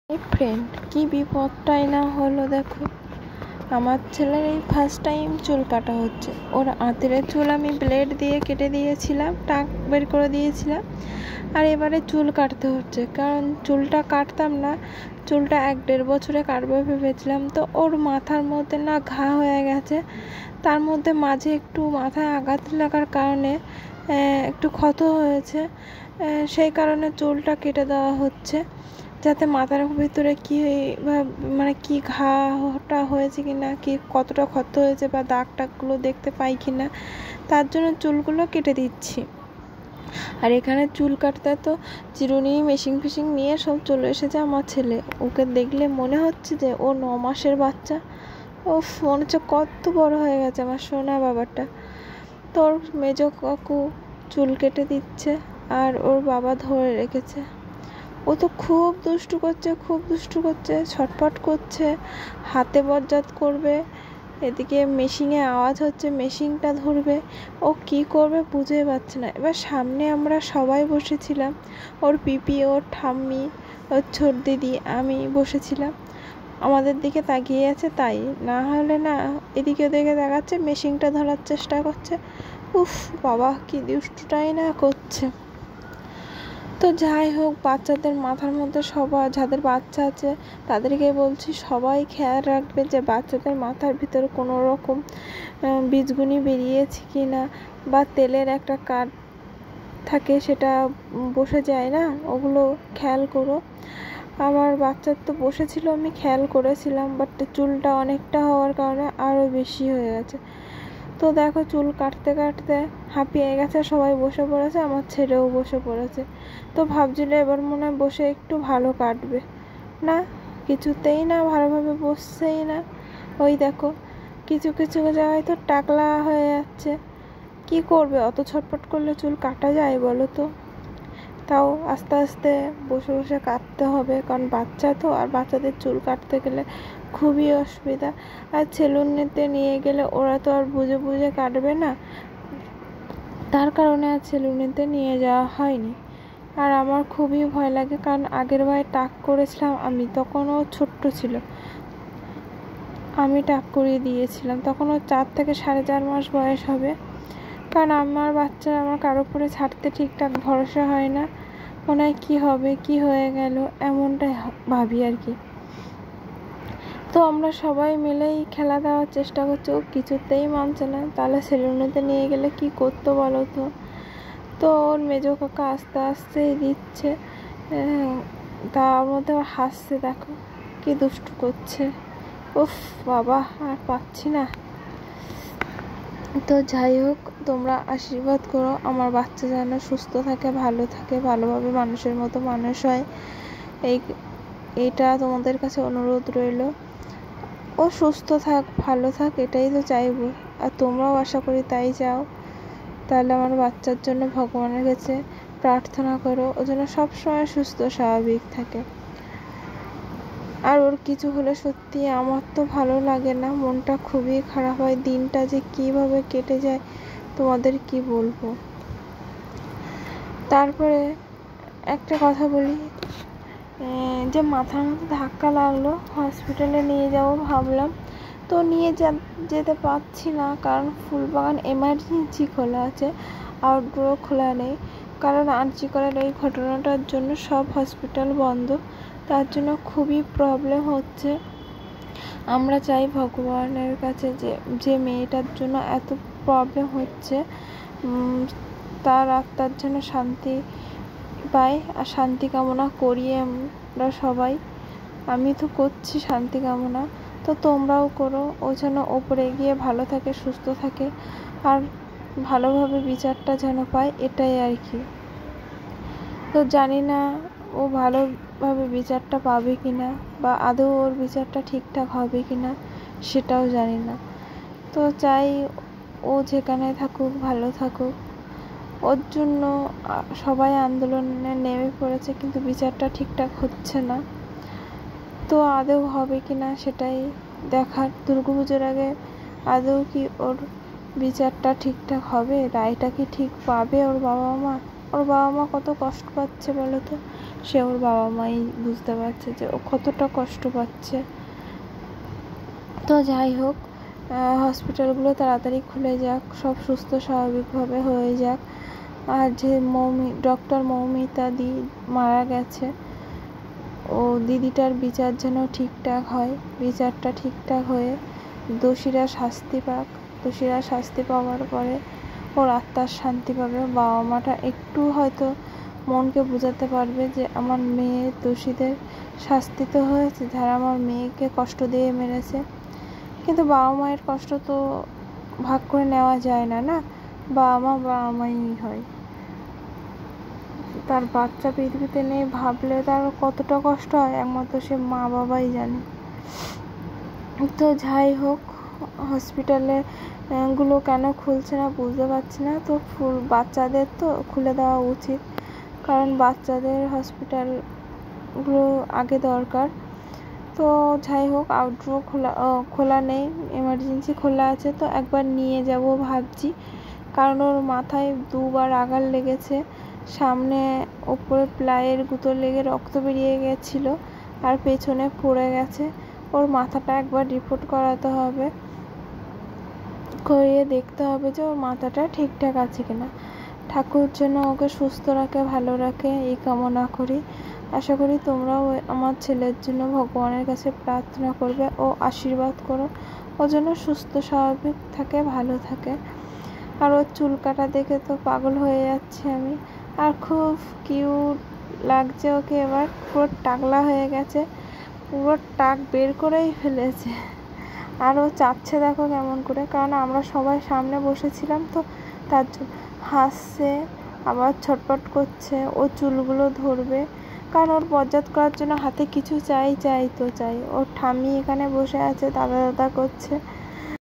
Friend, কি বিপদটাই না হলো দেখো। আমার ছেলের এই ফার্স্ট টাইম চুল কাটা হচ্ছে। ওর আঁতেলের চুল আমি ব্লেড দিয়ে কেটে দিয়েছিলাম, টাক বের করে দিয়েছিলাম, আর এবারে চুল কাটতে হচ্ছে। কারণ চুলটা কাটতাম না, চুলটা 1-1.5 বছরে কাটবো ভেবেছিলাম। তো ওর মাথার মধ্যে না ঘা হয়ে গেছে, তার মধ্যে মাঝে একটু মাথায় আঘাত লাগার কারণে একটু ক্ষত হয়েছে। সেই কারণে চুলটা কেটে দেওয়া হচ্ছে, যাতে মাথার ভিতরে কি মানে কি ঘাটা হয়েছে কিনা, কি কতটা ক্ষত হয়েছে বা দাগ টাগগুলো দেখতে পাই কিনা, তার জন্য চুলগুলো কেটে দিচ্ছি। আর এখানে চুল কাটতে তো চিরুনি মেশিন ফিশিং নিয়ে সব চলে এসেছে আমার ছেলে। ওকে দেখলে মনে হচ্ছে যে ও 9 মাসের বাচ্চা। ও মনে হচ্ছে কত বড় হয়ে গেছে আমার সোনা বাবাটা। তোর মেজ কাকু চুল কেটে দিচ্ছে আর ওর বাবা ধরে রেখেছে। ও তো খুব দুষ্টু করছে, ছটফট করছে, হাতে বজ্জাত করবে। এদিকে মেশিনে আওয়াজ হচ্ছে, মেশিনটা ধরবে। ও কি করবে বুঝে পাচ্ছে না। এবার সামনে আমরা সবাই বসেছিলাম, ওর পিপি, ওর ঠাম্মি, ওর ছোট দিদি, আমি বসেছিলাম। আমাদের দিকে তাকিয়ে আছে, তাই না হলে না এদিকে ওদিকে তাকাচ্ছে, মেশিনটা ধরার চেষ্টা করছে। উফ বাবা, কি দুষ্টুটাই না করছে। তো যাই হোক, বাচ্চাদের মাথার মধ্যে সবার যাদের বাচ্চা আছে তাদেরকে বলছি সবাই খেয়াল রাখবে যে বাচ্চাদের মাথার ভিতরে কোনো রকম বীজগুনি বেরিয়েছে কি না, বা তেলের একটা কাঠ থাকে সেটা বসে যায় না, ওগুলো খেয়াল করো। আমার বাচ্চার তো বসেছিল, আমি খেয়াল করেছিলাম, বাট চুলটা অনেকটা হওয়ার কারণে আরও বেশি হয়ে গেছে। তো দেখো, চুল কাটতে কাটতে হাঁপিয়ে গেছে, সবাই বসে পড়েছে, আমার ছেলেও বসে পড়েছে। তো ভাবছিল এবার মনে হয় বসে একটু ভালো কাটবে, না কিছুতেই না, ভালোভাবে বসছেই না। ওই দেখো, কিছু কিছু জায়গায় তো টাকলা হয়ে যাচ্ছে। কি করবে, অত ছটফট করলে চুল কাটা যায় বলো তো? তাও আস্তে আস্তে বসে বসে কাটতে হবে, কারণ বাচ্চা তো, আর বাচ্চাদের চুল কাটতে গেলে খুবই অসুবিধা। আর সেলুনেতে নিয়ে গেলে ওরা তো আর বুঝে বুঝে কাটবে না, তার কারণে আর সেলুনেতে নিয়ে যাওয়া হয়নি। আর আমার খুবই ভয় লাগে, কারণ আগের বার টাক করেছিলাম আমি, তখন ও ছোট্ট ছিল, আমি টাক করিয়ে দিয়েছিলাম, তখন ও 4 থেকে 4.5 মাস বয়স হবে। কারণ আমার বাচ্চা আমার কারোর উপরে ছাড়তে ঠিকঠাক ভরসা হয় না, মনে হয় কী হবে, কি হয়ে গেল, এমনটাই ভাবি আর কি। তো আমরা সবাই মিলেই খেলা দেওয়ার চেষ্টা করছি, ও কিছুতেই মানছে না। তাহলে সেলুনেতে নিয়ে গেলে কি করতো বলো তো? তো ওর মেজো কাকা আস্তে আস্তে দিচ্ছে, তার মধ্যে ও হাসছে, দেখো কি দুষ্টু করছে। উফ বাবা, আর পাচ্ছি না। তো যাই হোক, তোমরা আশীর্বাদ করো আমার বাচ্চা যেন সুস্থ থাকে, ভালো থাকে, ভালোভাবে মানুষের মতো মানুষ হয়। এইটা তোমাদের কাছে অনুরোধ রইল। ও সুস্থ থাক, ভালো থাক, এটাই তো চাইবো। আর তোমরাও আশা করি তাই চাও। তাহলে আমার বাচ্চার জন্য ভগবানের কাছে প্রার্থনা করো, ও যেন সবসময় সুস্থ স্বাভাবিক থাকে। আর ওর কিছু হলে সত্যি আমার তো ভালো লাগে না, মনটা খুবই খারাপ হয়। দিনটা যে কীভাবে কেটে যায় তোমাদের কি বলবো। তারপরে একটা কথা বলি, যে মাথার মধ্যে ধাক্কা লাগলো, হসপিটালে নিয়ে যাব ভাবলাম, তো নিয়ে যেতে পারছি না, কারণ ফুলবাগান এমার্জেন্সি খোলা আছে, আউটডোর খোলা নেই। কারণ আরজি করার এই ঘটনাটার জন্য সব হসপিটাল বন্ধ, তার জন্য খুবই প্রবলেম হচ্ছে। আমরা চাই ভগবানের কাছে যে মেয়েটার জন্য এত প্রবলেম হচ্ছে, তার আত্মার জন্য শান্তি পাই, আর শান্তি কামনা করি আমরা সবাই। আমি তো করছি শান্তি কামনা, তো তোমরাও করো, ও যেন ওপরে গিয়ে ভালো থাকে, সুস্থ থাকে, আর ভালোভাবে বিচারটা যেন পায়, এটাই আর কি। তো জানি না ও ভালোভাবে বিচারটা পাবে কিনা, বা আদৌ ওর বিচারটা ঠিকঠাক হবে কিনা, সেটাও জানি না। তো চাই ও যেখানে থাকুক ভালো থাকুক। ওর জন্য সবাই আন্দোলনে নেমে পড়েছে, কিন্তু বিচারটা ঠিকঠাক হচ্ছে না। তো আদৌ হবে কিনা সেটাই দেখার। দুর্গাপুজোর আগে আদৌ কি ওর বিচারটা ঠিকঠাক হবে, রায়টা কি ঠিক পাবে ওর বাবা মা? ওর বাবা মা কত কষ্ট পাচ্ছে বলো তো। সে ওর বাবা মাই বুঝতে পারছে যে ও কতটা কষ্ট পাচ্ছে। তো যাই হোক, হসপিটালগুলো তাড়াতাড়ি খুলে যাক, সব সুস্থ স্বাভাবিকভাবে হয়ে যাক। আর যে ডক্টর মৌমিতা দি মারা গেছে, ও দিদিটার বিচার যেন ঠিকঠাক হয়, বিচারটা ঠিকঠাক হয়ে দোষীরা শাস্তি পাক। দোষীরা শাস্তি পাওয়ার পরে ওর আত্মার শান্তি পাবে। বাবা মাটা একটু হয়তো মনকে বোঝাতে পারবে যে আমার মেয়ে, দোষীদের শাস্তি তো হয়েছে, যারা আমার মেয়েকে কষ্ট দিয়ে মেরেছে। কিন্তু বাবা মায়ের কষ্ট তো ভাগ করে নেওয়া যায় না, না? বাবা মাই হয়। তার বাচ্চা পৃথিবীতে নেই ভাবলে তার কতটা কষ্ট হয় একমাত্র সে মা বাবাই জানে। তো যাই হোক, হসপিটালে গুলো কেন খুলছে না বুঝতে পারছি না। তো বাচ্চাদের তো খুলে দেওয়া উচিত, কারণ বাচ্চাদের হসপিটালগুলো আগে দরকার। তো যাই হোক, আউটডোর খোলা নেই, এমার্জেন্সি খোলা আছে। তো একবার নিয়ে যাব ভাবছি, কারণ ওর মাথায় 2বার আঘাত লেগেছে। সামনে ওপরে প্লাইয়ের গুঁতো লেগে রক্ত বেরিয়ে গেছিলো, আর পেছনে পড়ে গেছে। ওর মাথাটা একবার রিপোর্ট করাতে হবে, করিয়ে দেখতে হবে যে ওর মাথাটা ঠিকঠাক আছে কিনা। ঠাকুর যেন ওকে সুস্থ রাখে, ভালো রাখে, এই কামনা করি। আশা করি তোমরাও আমার ছেলের জন্য ভগবানের কাছে প্রার্থনা করবে ও আশীর্বাদ করো, ও যেন সুস্থ স্বাভাবিক থাকে, ভালো থাকে। আর ওর চুল কাটা দেখে তো পাগল হয়ে যাচ্ছি আমি। আর খুব কিউট লাগছে ওকে, এবার পুরো টাকলা হয়ে গেছে, পুরো টাক বের করেই ফেলেছে। আর ও চাচ্ছে দেখো কেমন করে, কারণ আমরা সবাই সামনে বসেছিলাম তো তার জন্য হাসছে, আবার ছটপট করছে। ও চুলগুলো ধরবে, কারণ ওর বজ্জাত করার জন্য হাতে কিছু চাই। ওর ঠাম্মি এখানে বসে আছে, দাদা দাদা করছে।